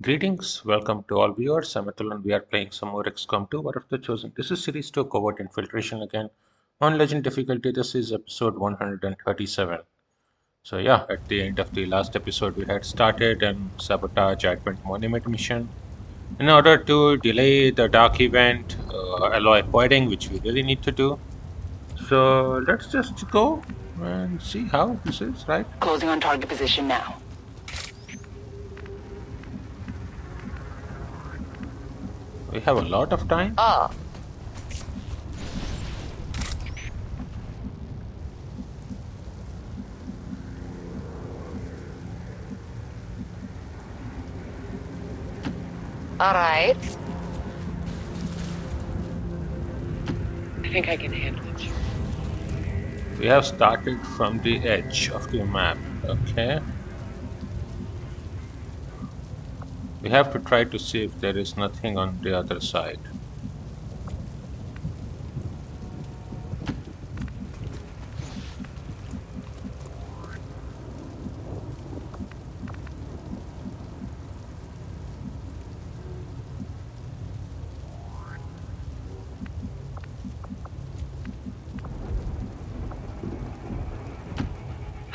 Greetings, welcome to all viewers. I'm Atul and we are playing some more XCOM 2, War of the Chosen. This is Series 2 Covert Infiltration again. On Legend difficulty, this is episode 137. So yeah, at the end of the last episode, we had started an sabotage Advent Monument mission in order to delay the dark event, alloy voiding, which we really need to do. So let's just go and see how this is, right? Closing on target position now. We have a lot of time. Ah. All right. I think I can handle it. We have started from the edge of the map, okay? We have to try to see if there is nothing on the other side.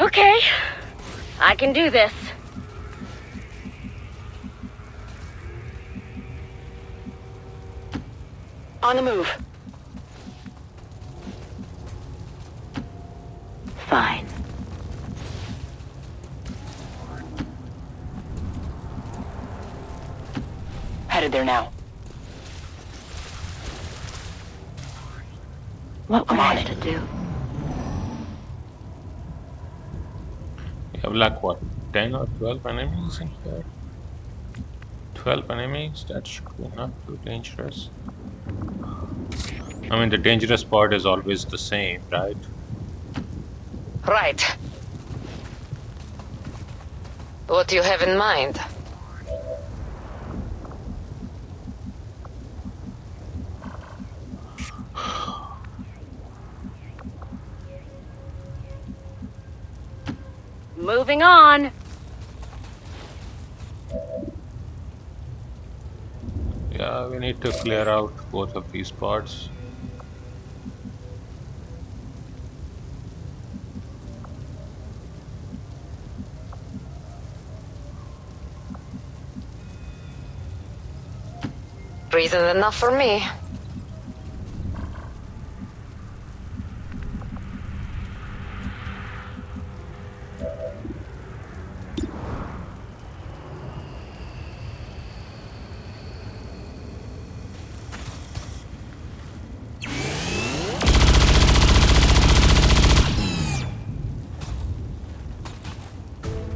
Okay, I can do this. On the move. Fine. Headed there now. What am I to do? We have like what, 10 or 12 enemies in here? 12 enemies? That should be not too dangerous. I mean, the dangerous part is always the same, right? Right. What do you have in mind? Moving on. Yeah, we need to clear out both of these parts. Reason enough for me.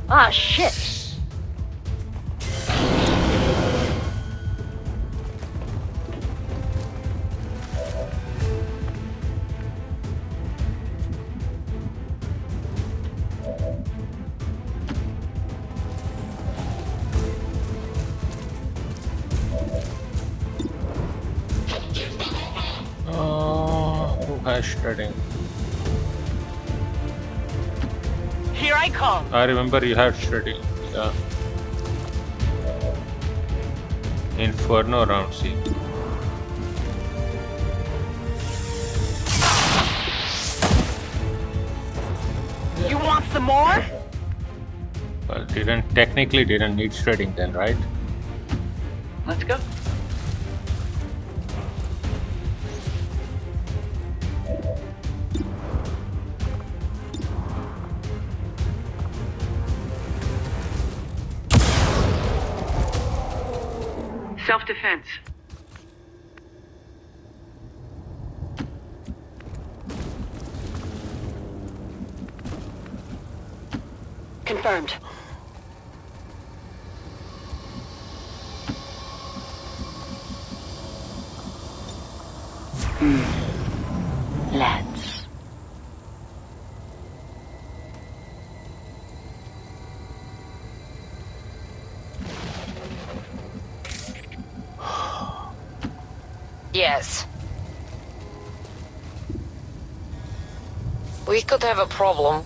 Ah, shit. Who has shredding? Here I come. I remember you had shredding. Yeah. Inferno round C. You want some more? Well, technically didn't need shredding then, right? Let's go. Self-defense. Confirmed. Let's. Yes. We could have a problem.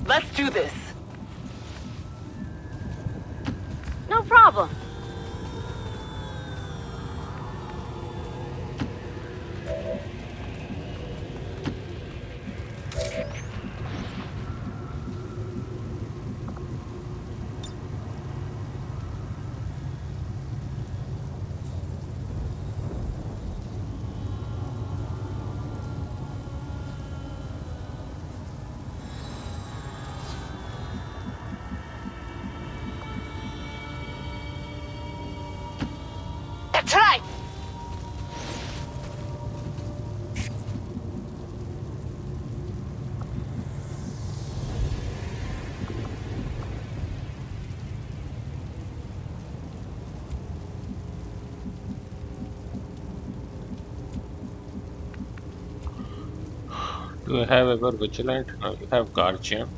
Let's do this. No problem. That's right. Do you have ever vigilant? No, you have guardian.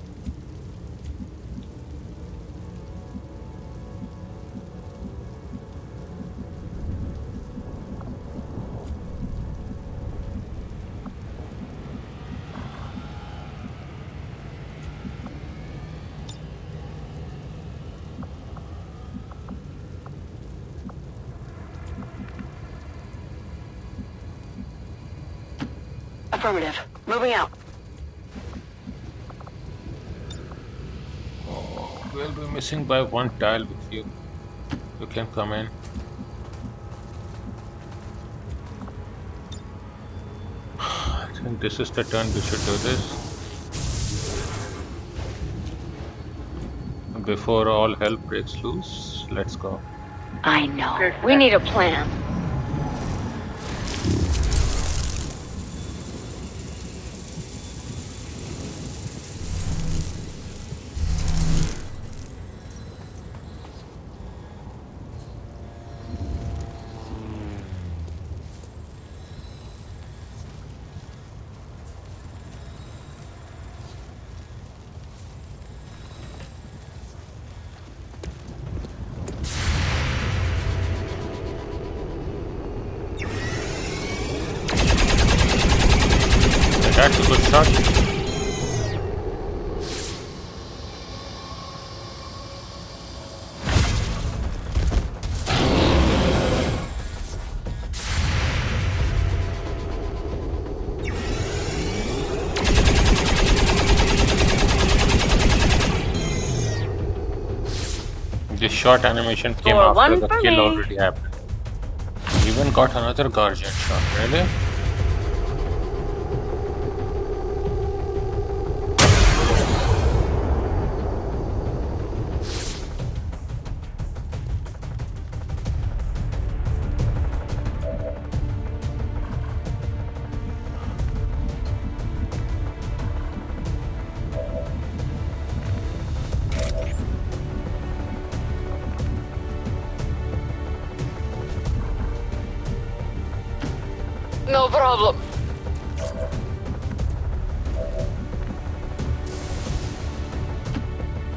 Affirmative. Moving out. We'll be missing by one tile with you. You can come in. I think this is the turn we should do this. Before all hell breaks loose, let's go. I know. We need a plan. That's a good shot. This shot animation came Score after one the for kill me. already happened. Even got another guardian shot, really? No problem.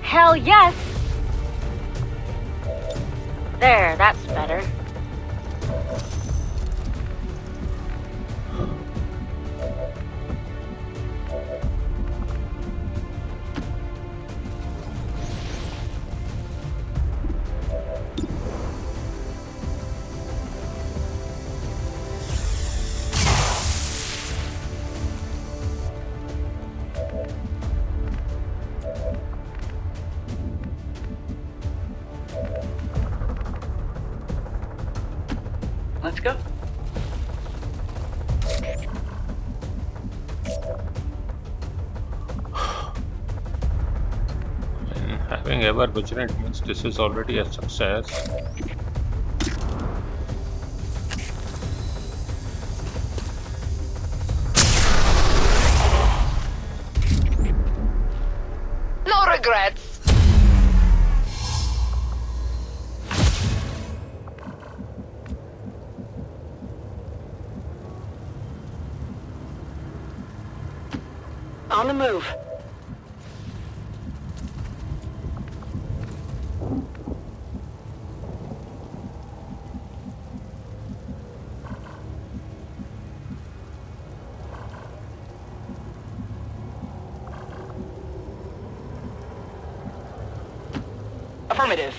Hell yes! There, that's better. Let's go. And having ever vigilant means this is already a success. No regrets. On the move. Affirmative.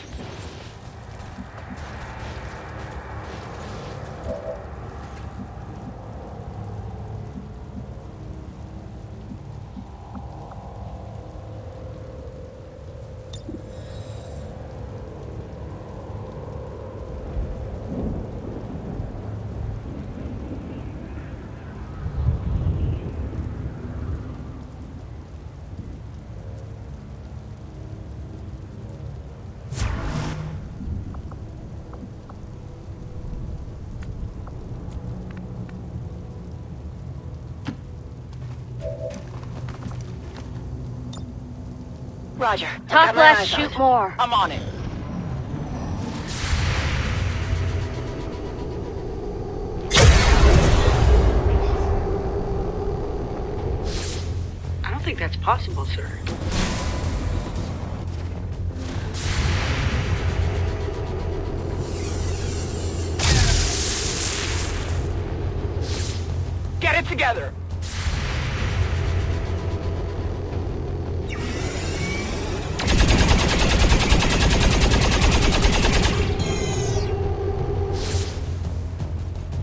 Roger. I've Talk got my less, eyes shoot on. more. I'm on it. I don't think that's possible, sir. Get it together.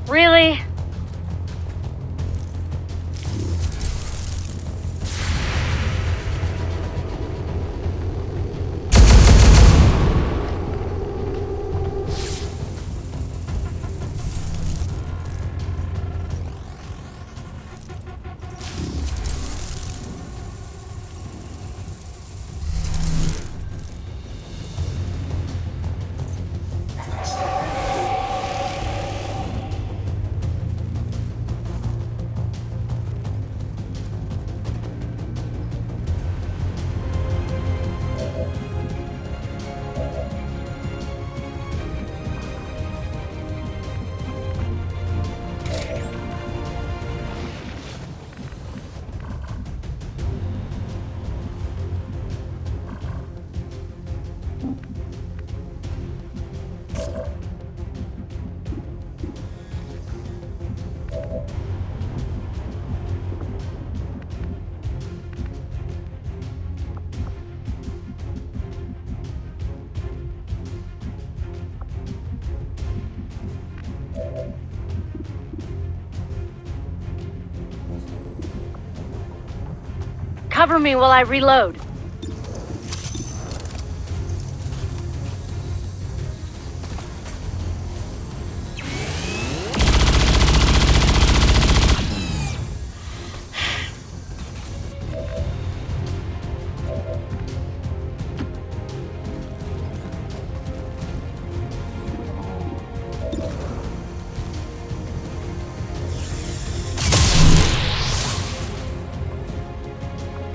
Really? Cover me while I reload.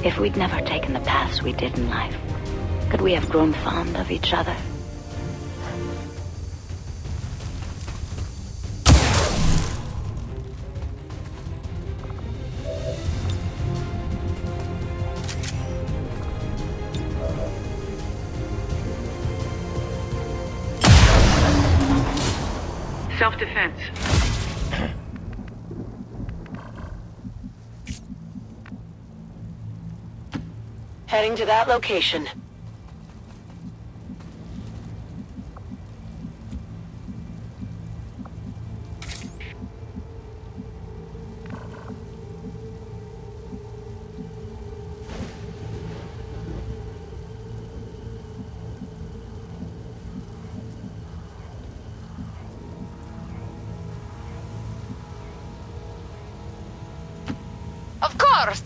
If we'd never taken the paths we did in life, could we have grown fond of each other? Self-defense. Heading to that location. Of course!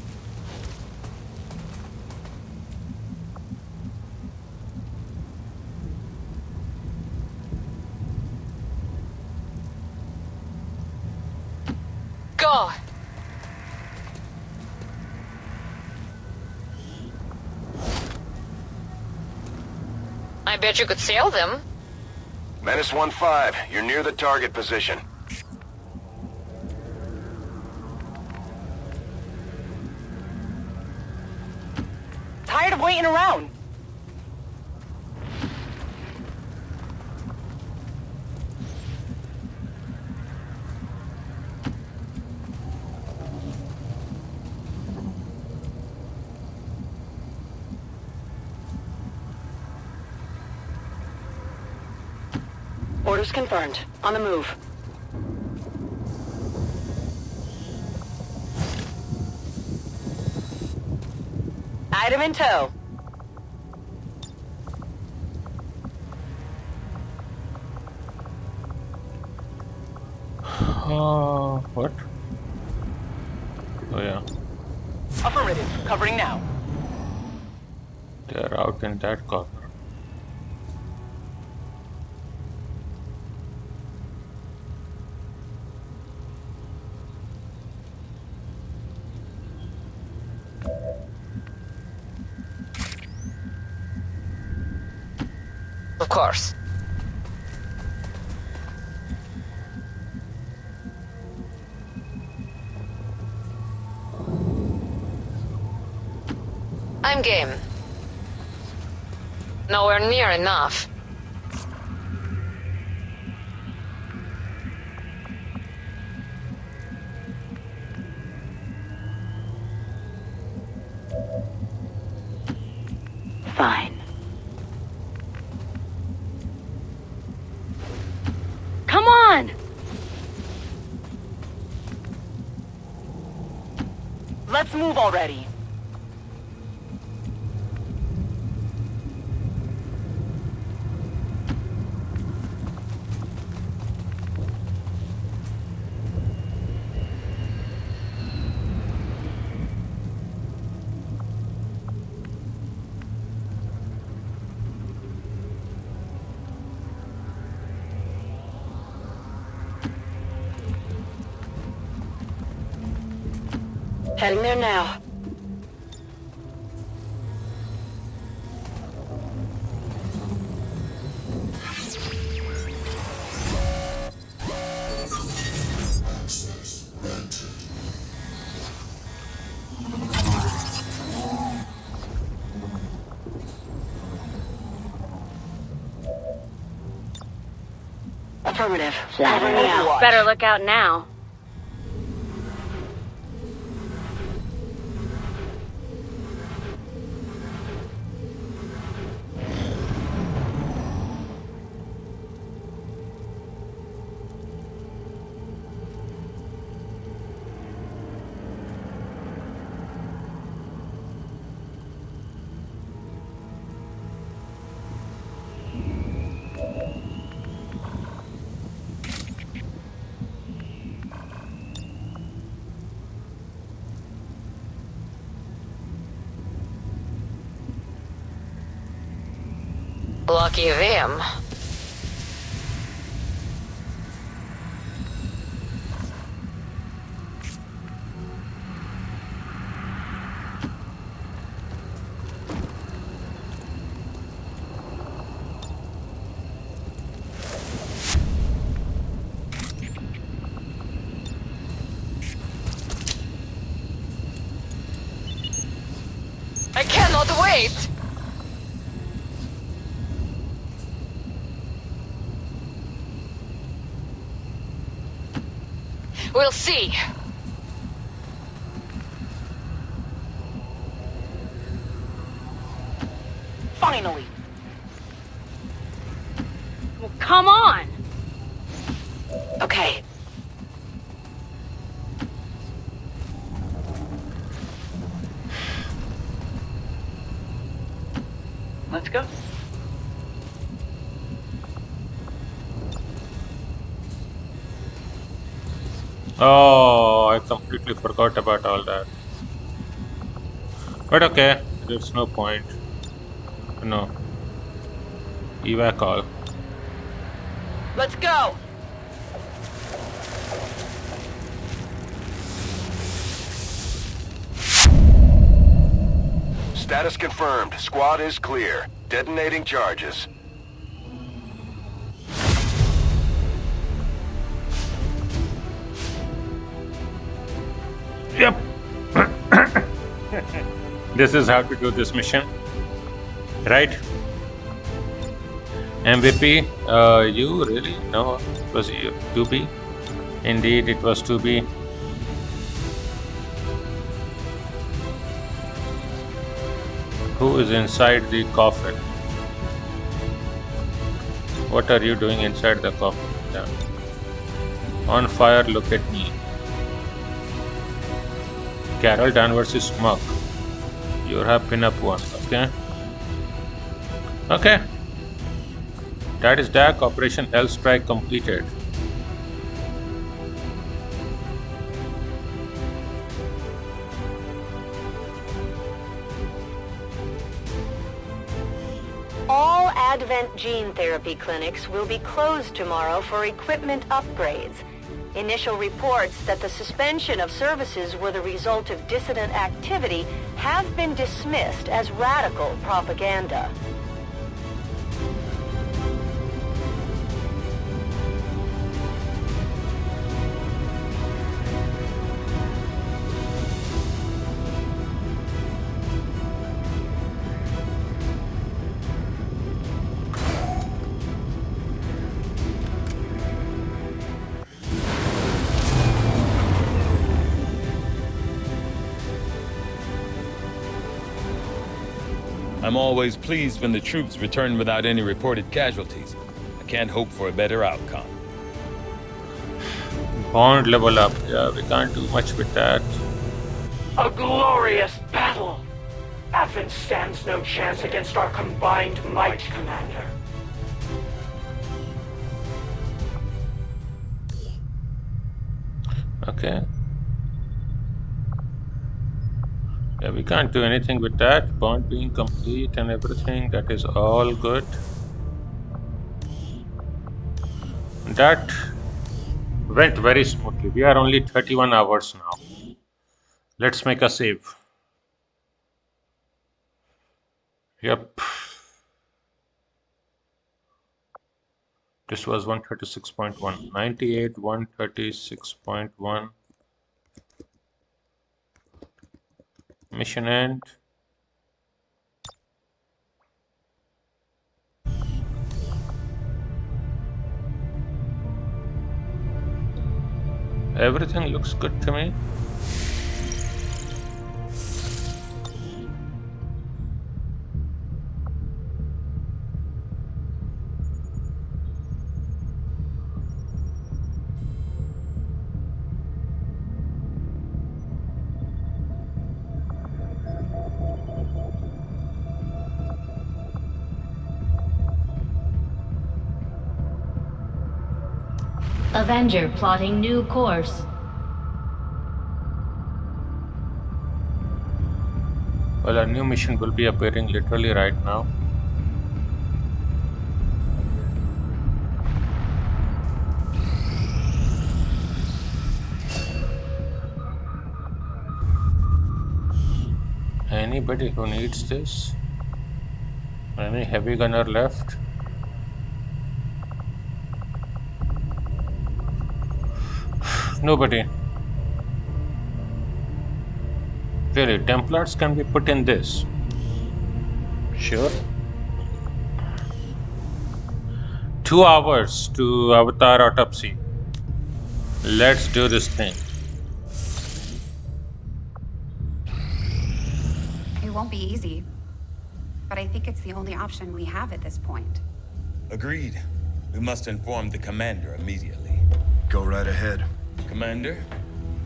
Go! I bet you could sail them. Menace 1-5, you're near the target position. Tired of waiting around. Boost confirmed. On the move. Item in tow. What? Oh yeah, Affirmative. Covering now. they're out in that corner. Of course. I'm game. Nowhere near enough. Fine. Come on! Let's move already. Heading there now. Affirmative. Covering now. Better look out now. Lucky them. I cannot wait! We'll see. Finally. Well, come on! Okay. Let's go. Oh, I completely forgot about all that. But okay, there's no point. No. Evac all. Let's go. Status confirmed. Squad is clear. Detonating charges. Yep. This is how to do this mission. Right? MVP, you really? No, it was 2B. Indeed, it was 2B. Who is inside the coffin? What are you doing inside the coffin? Yeah. On fire, look at me. Carol Danvers is smug. You're a pin-up one, okay? Okay. That is DAC. Operation L Strike completed. All Advent gene therapy clinics will be closed tomorrow for equipment upgrades. Initial reports that the suspension of services were the result of dissident activity have been dismissed as radical propaganda. I'm always pleased when the troops return without any reported casualties. I can't hope for a better outcome. Bond level up. Yeah, we can't do much with that. A glorious battle! Advent stands no chance against our combined might, Commander. Okay. Yeah, we can't do anything with that. Bond being complete and everything. That is all good. That went very smoothly. We are only 31 hours now. Let's make a save. Yep. This was 136.1. 98, 136.1. Mission end. Everything looks good to me. Avenger plotting new course. Well, a new mission will be appearing literally right now. Anybody who needs this? Any heavy gunner left? Nobody. Really, Templars can be put in this. Sure. 2 hours to Avatar Autopsy. Let's do this thing. It won't be easy, but I think it's the only option we have at this point. Agreed. We must inform the commander immediately. Go right ahead. Commander,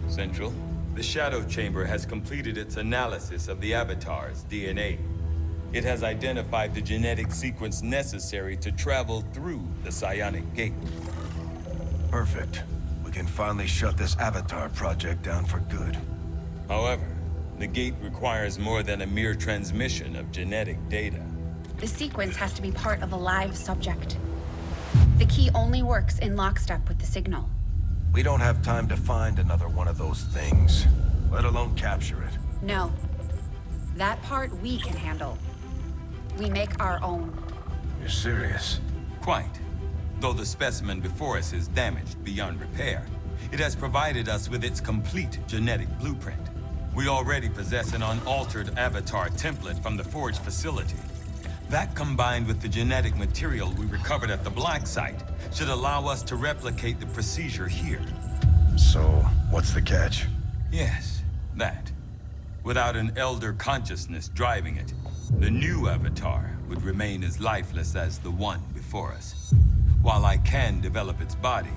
Central, the Shadow Chamber has completed its analysis of the Avatar's DNA. It has identified the genetic sequence necessary to travel through the Psionic Gate. Perfect. We can finally shut this Avatar project down for good. However, the gate requires more than a mere transmission of genetic data. The sequence has to be part of a live subject. The key only works in lockstep with the signal. We don't have time to find another one of those things, let alone capture it. No. That part we can handle. We make our own. You're serious? Quite. Though the specimen before us is damaged beyond repair, it has provided us with its complete genetic blueprint. We already possess an unaltered Avatar template from the Forge facility. That, combined with the genetic material we recovered at the Black Site, should allow us to replicate the procedure here. So, what's the catch? Yes, that. Without an elder consciousness driving it, the new Avatar would remain as lifeless as the one before us. While I can develop its body,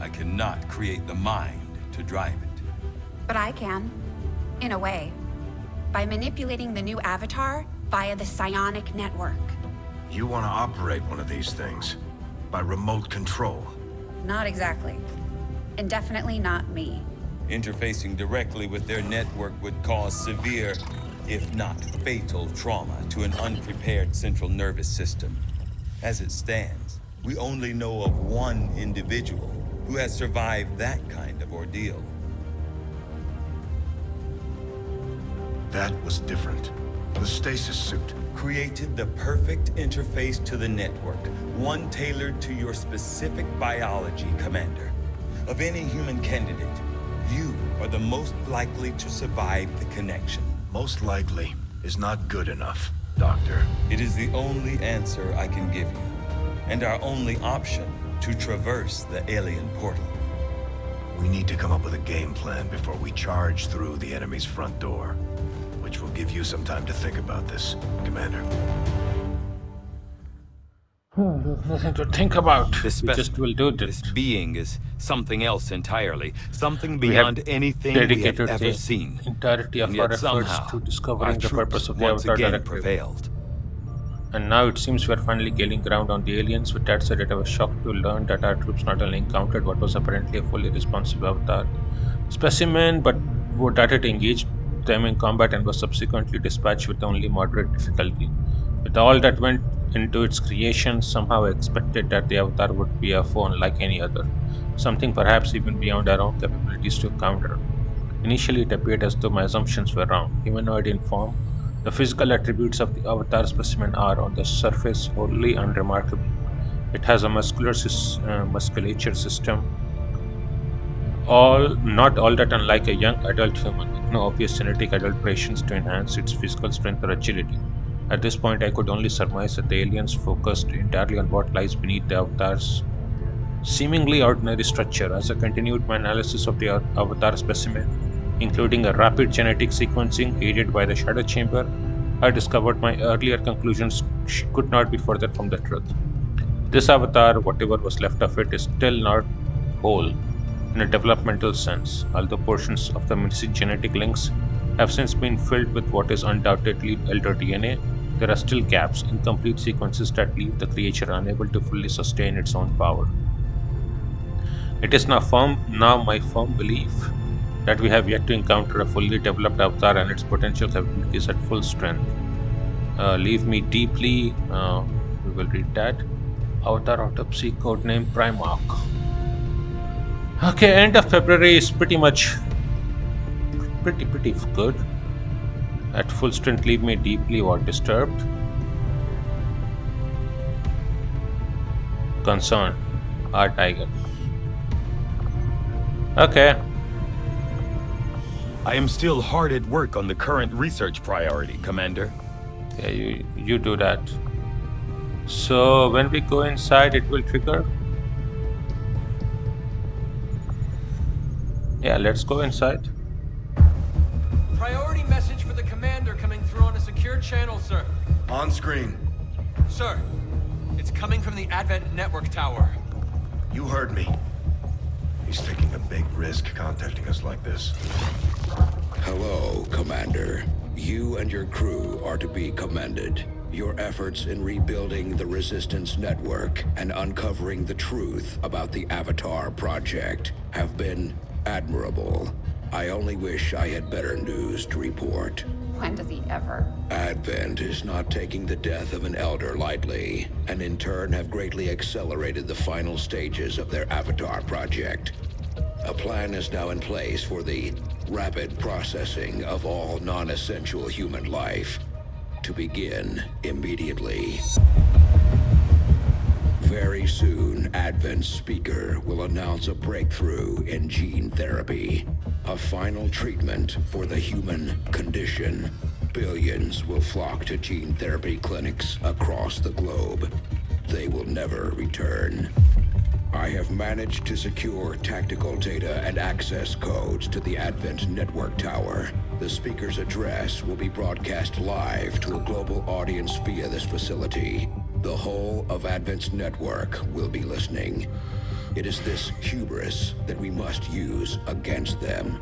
I cannot create the mind to drive it. But I can. In a way. By manipulating the new avatar via the Psionic network. You want to operate one of these things? By remote control? Not exactly. And definitely not me. Interfacing directly with their network would cause severe, if not fatal, trauma to an unprepared central nervous system. As it stands, we only know of one individual who has survived that kind of ordeal. That was different. The stasis suit. Created the perfect interface to the network, one tailored to your specific biology, Commander. Of any human candidate, you are the most likely to survive the connection. Most likely is not good enough, Doctor. It is the only answer I can give you, and our only option to traverse the alien portal. We need to come up with a game plan before we charge through the enemy's front door. Which will give you some time to think about this, Commander. There's nothing to think about. This We just will do This this. being is something else entirely, something We beyond have anything we have dedicated ever the seen. entirety of And our yet efforts somehow, to our discovering the troops purpose of the once Avatar again Directive. prevailed. And now it seems we are finally gaining ground on the aliens. With that said, I was shocked to learn that our troops not only encountered what was apparently a fully responsive Avatar specimen, but that it engaged them in combat and was subsequently dispatched with only moderate difficulty. With all that went into its creation, somehow I expected that the Avatar would be a foe unlike any other, something perhaps even beyond our own capabilities to counter. Initially, it appeared as though my assumptions were wrong. Humanoid in form, the physical attributes of the Avatar specimen are, on the surface, wholly unremarkable. It has a musculature system, not all that unlike a young adult human, with no obvious genetic adulterations to enhance its physical strength or agility. At this point, I could only surmise that the aliens focused entirely on what lies beneath the Avatar's seemingly ordinary structure. As I continued my analysis of the Avatar specimen, including a rapid genetic sequencing aided by the Shadow Chamber, I discovered my earlier conclusions could not be further from the truth. This Avatar, whatever was left of it, is still not whole in a developmental sense. Although portions of the missing genetic links have since been filled with what is undoubtedly elder DNA, there are still gaps, incomplete sequences that leave the creature unable to fully sustain its own power. It is now my firm belief that we have yet to encounter a fully developed Avatar and its potential capabilities at full strength. Leave me deeply, we will read that. Avatar Autopsy, codename Primarch. Okay, end of February is pretty good. At full strength, leave me deeply or disturbed. Concerned. Our tiger. Okay. I am still hard at work on the current research priority, Commander. Yeah, you do that. So when we go inside, it will trigger. Yeah, let's go inside. Priority message for the commander coming through on a secure channel, sir. On screen. Sir, it's coming from the Advent network tower. You heard me. He's taking a big risk contacting us like this. Hello, Commander. You and your crew are to be commended. Your efforts in rebuilding the Resistance network and uncovering the truth about the Avatar project have been admirable. I only wish I had better news to report. When does he ever? Advent is not taking the death of an elder lightly, and in turn have greatly accelerated the final stages of their Avatar project. A plan is now in place for the rapid processing of all non-essential human life, to begin immediately. Very soon, Advent's speaker will announce a breakthrough in gene therapy, a final treatment for the human condition. Billions will flock to gene therapy clinics across the globe. They will never return. I have managed to secure tactical data and access codes to the Advent network tower. The speaker's address will be broadcast live to a global audience via this facility. The whole of Advent's network will be listening. It is this hubris that we must use against them.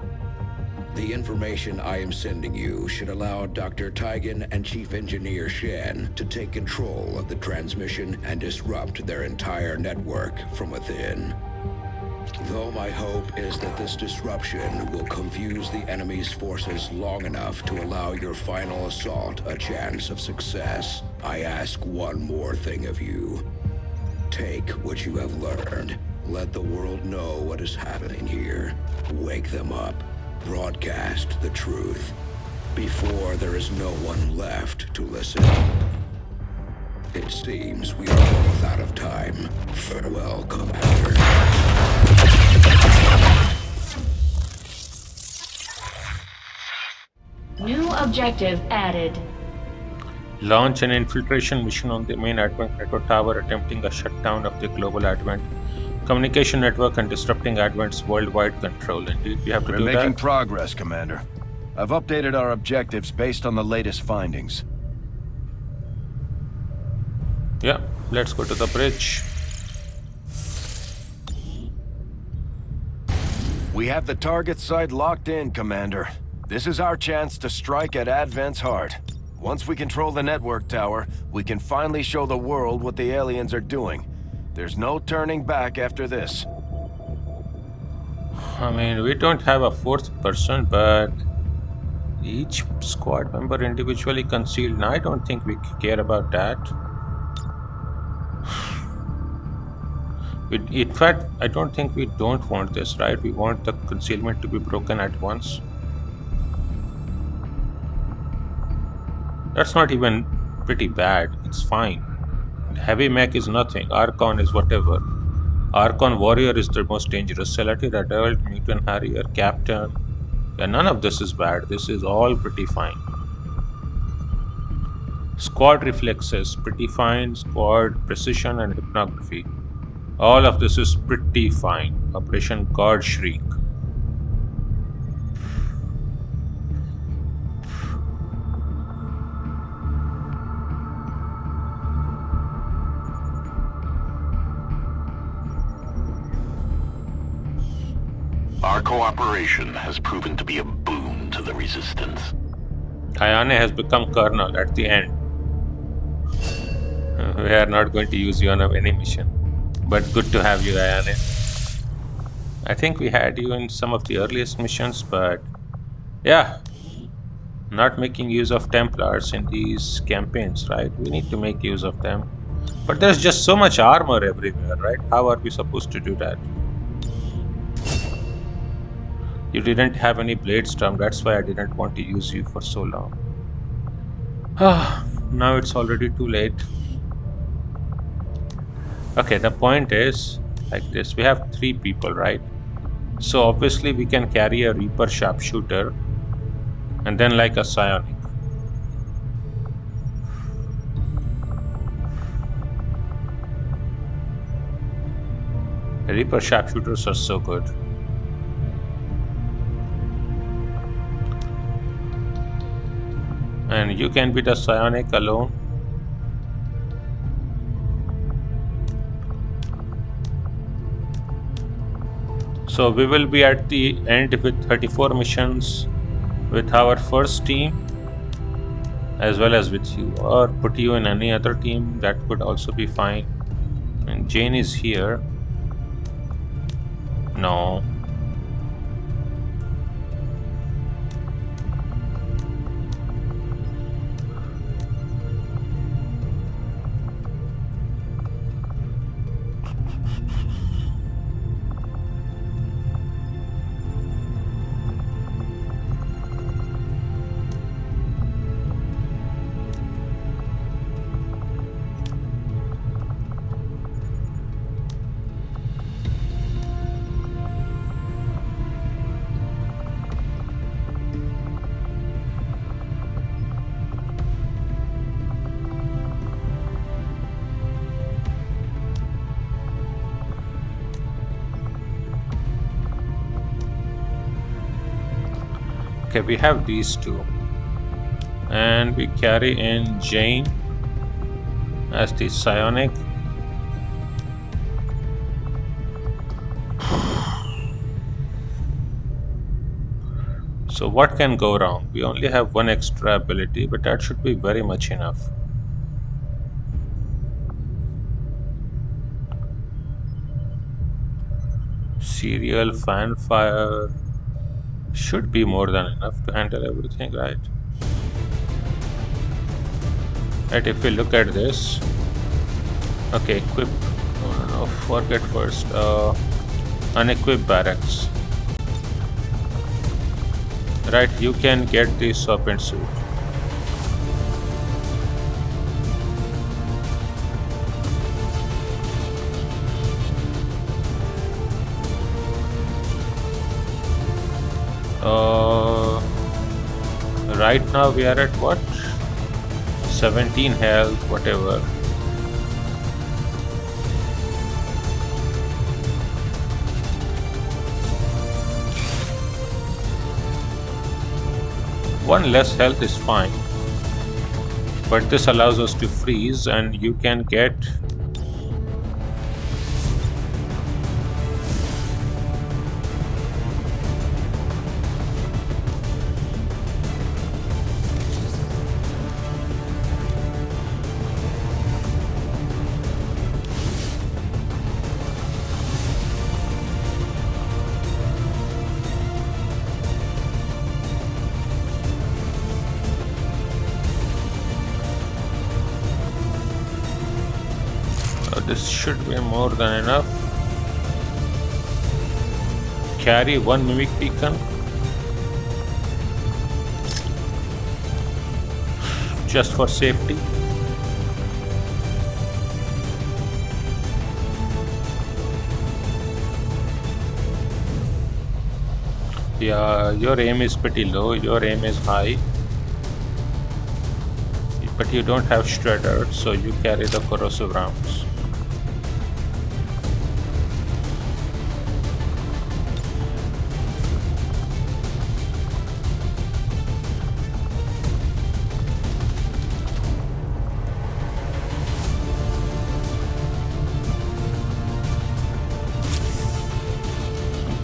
The information I am sending you should allow Dr. Tigan and Chief Engineer Shen to take control of the transmission and disrupt their entire network from within. Though my hope is that this disruption will confuse the enemy's forces long enough to allow your final assault a chance of success, I ask one more thing of you. Take what you have learned. Let the world know what is happening here. Wake them up. Broadcast the truth. Before there is no one left to listen. It seems we are both out of time. Farewell, Commander. New objective added. Launch an infiltration mission on the main Advent network tower, attempting a shutdown of the global Advent communication network and disrupting Advent's worldwide control. Indeed, we have to do that. We're making progress, Commander. I've updated our objectives based on the latest findings. Yeah, let's go to the bridge. We have the target site locked in, Commander. This is our chance to strike at Advent's heart. Once we control the network tower, we can finally show the world what the aliens are doing. There's no turning back after this. I mean, we don't have a fourth person, but each squad member individually concealed. Now, I don't think we care about that. In fact, I don't think we don't want this, right? We want the concealment to be broken at once. That's not even pretty bad. It's fine. Heavy mech is nothing. Archon is whatever. Archon warrior is the most dangerous. Celerity, adult, mutant harrier, captain. Yeah, none of this is bad. This is all pretty fine. Squad reflexes, pretty fine. Squad precision and hypnography. All of this is pretty fine. Operation God Shriek. Our cooperation has proven to be a boon to the Resistance. Ayane has become Colonel at the end. We are not going to use you on any mission. But good to have you, Ayane. I think we had you in some of the earliest missions, but yeah. Not making use of Templars in these campaigns, right? We need to make use of them. But there's just so much armor everywhere, right? How are we supposed to do that? You didn't have any blade storm, that's why I didn't want to use you for so long. Now it's already too late. Okay, the point is like this. We have 3 people, right? So obviously we can carry a Reaper sharpshooter and then like a Psionic. The Reaper sharpshooters are so good. And you can be the Psionic alone. So we will be at the end with 34 missions with our first team as well as with you, or put you in any other team, that could also be fine. And Jane is here. No. Okay, we have these 2. And we carry in Jane. as the Psionic. So what can go wrong? We only have one extra ability, but that should be very much enough. Serial fanfire should be more than enough to handle everything, right? Right, if we look at this, okay, equip, no, forget first, unequip barracks. Right, you can get the serpent suit. Right now we are at what? 17 health, whatever. One less health is fine, but this allows us to freeze, and you can get this should be more than enough. Carry one mimic beacon. Just for safety. Yeah, your aim is pretty low, your aim is high. But you don't have shredder, so you carry the corrosive rounds.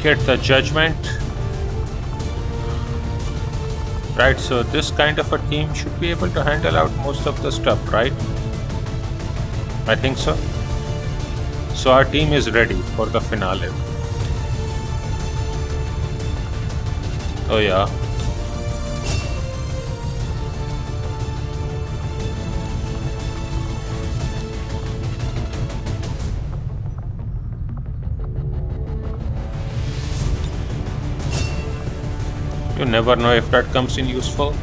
Get the judgment. Right, so this kind of a team should be able to handle out most of the stuff, right? I think so. So our team is ready for the finale. Oh yeah. You never know if that comes in useful.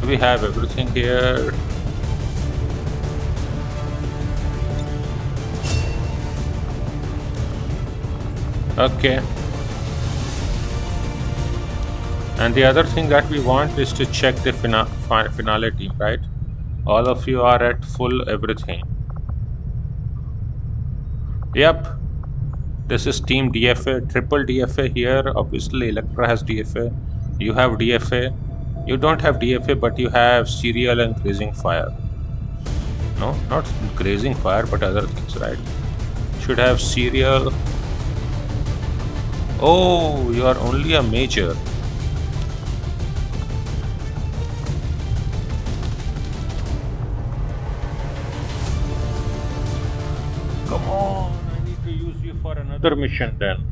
We have everything here. Okay. And the other thing that we want is to check the finale team, right? All of you are at full everything. Yep. This is team DFA, triple DFA here. Obviously, Electra has DFA. You have DFA. You don't have DFA, but you have serial and grazing fire. No, not grazing fire, but other things, right? Should have serial. Oh, you are only a major. Come on. For another mission then.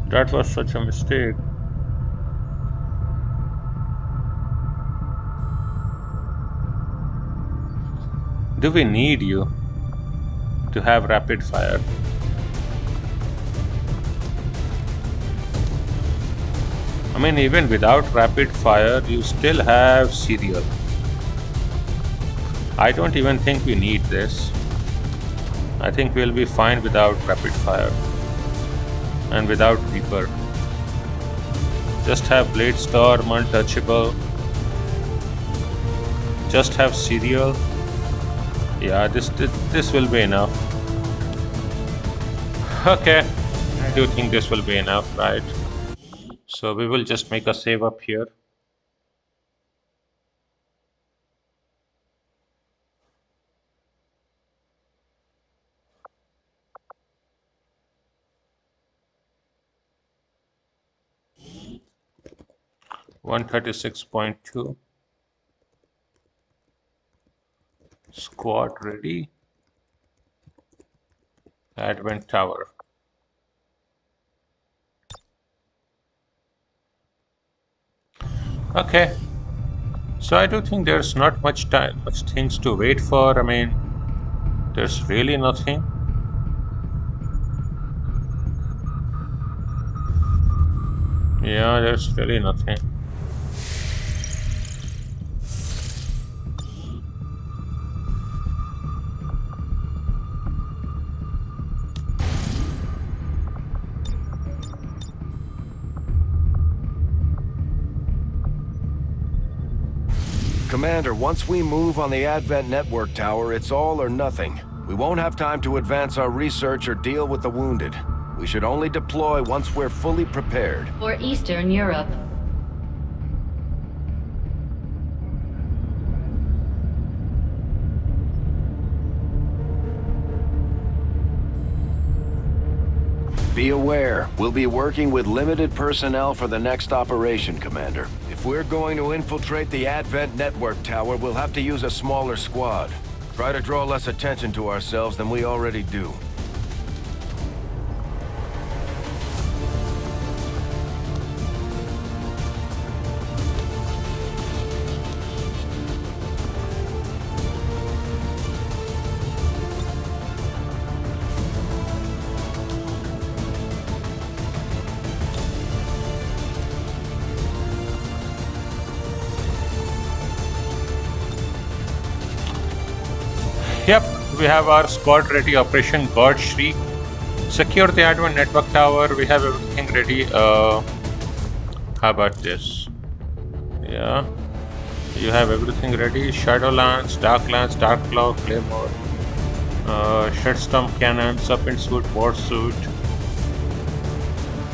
That was such a mistake. Do we need you to have rapid fire? I mean, even without rapid fire, you still have serial. I don't even think we need this. I think we'll be fine without rapid fire and without Reaper. Just have Blade Storm, untouchable. Just have serial. Yeah, this will be enough. Okay, I do think this will be enough, right? So we will just make a save up here. (136.2) squad ready. Advent tower. Okay, so I do think there's not much time, much things to wait for. I mean, there's really nothing. Yeah, there's really nothing. Commander, once we move on the Advent Network Tower, it's all or nothing. We won't have time to advance our research or deal with the wounded. We should only deploy once we're fully prepared. For Eastern Europe. Be aware, we'll be working with limited personnel for the next operation, Commander. If we're going to infiltrate the Advent Network Tower, we'll have to use a smaller squad. Try to draw less attention to ourselves than we already do. Yep, we have our squad ready. Operation God Shriek. Secure the Advent Network Tower. We have everything ready. How about this? Yeah, you have everything ready. Shadowlands, Darklands, Dark Claw, Claymore, Shedstorm Cannon, Serpent Suit, War Suit.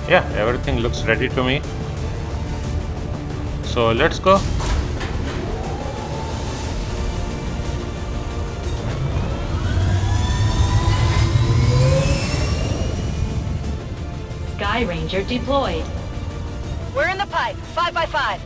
Yeah, everything looks ready to me. So let's go. Sky Ranger deployed. We're in the pipe. 5x5.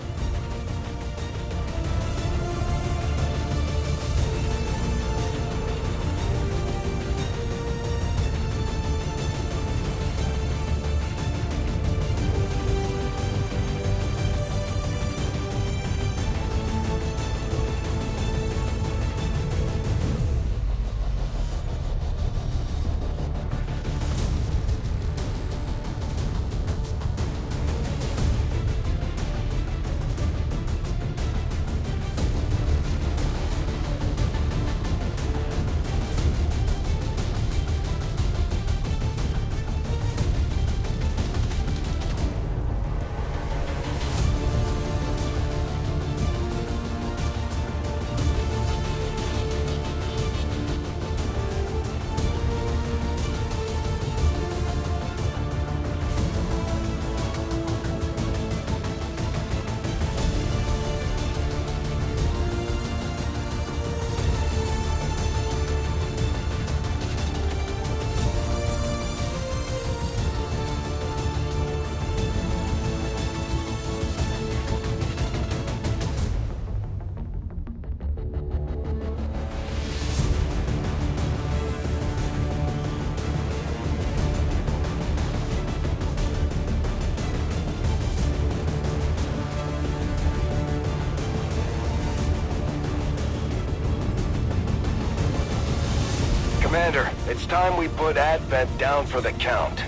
Commander, it's time we put Advent down for the count.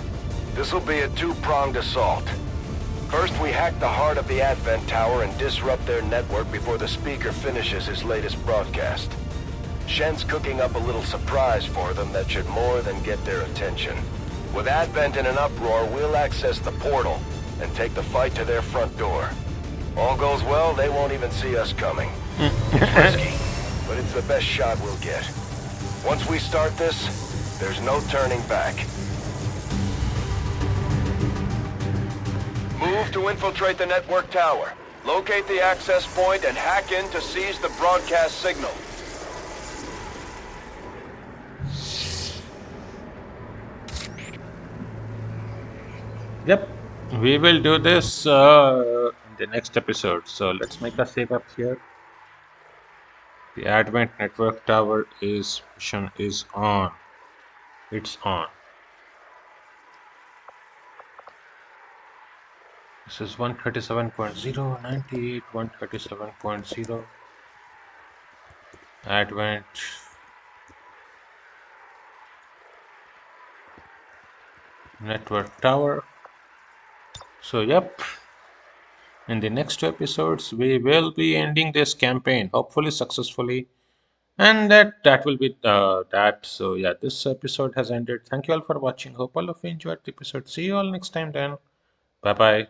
This'll be a two-pronged assault. First, we hack the heart of the Advent Tower and disrupt their network before the speaker finishes his latest broadcast. Shen's cooking up a little surprise for them that should more than get their attention. With Advent in an uproar, we'll access the portal and take the fight to their front door. All goes well, they won't even see us coming. It's risky, but it's the best shot we'll get. Once we start this, there's no turning back. Move to infiltrate the network tower. Locate the access point and hack in to seize the broadcast signal. Yep, we will do this in the next episode. So let's make a save up here. The Advent Network Tower mission is on. It's on. This is 137.0, 98, 137.0. Advent. Network Tower. So, yep. In the next two episodes, we will be ending this campaign, hopefully successfully. And that will be that. So, yeah, this episode has ended. Thank you all for watching. Hope all of you enjoyed the episode. See you all next time then. Bye-bye.